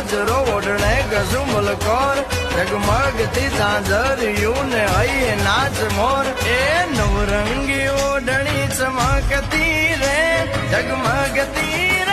ગજરો ઓઢણે ગઝુમલ core જગમગતી ઝાંઝરિયું ને હૈયે નાચ મોર એ નવરંગી ઓઢણી ચમકતી રે જગમગતી રે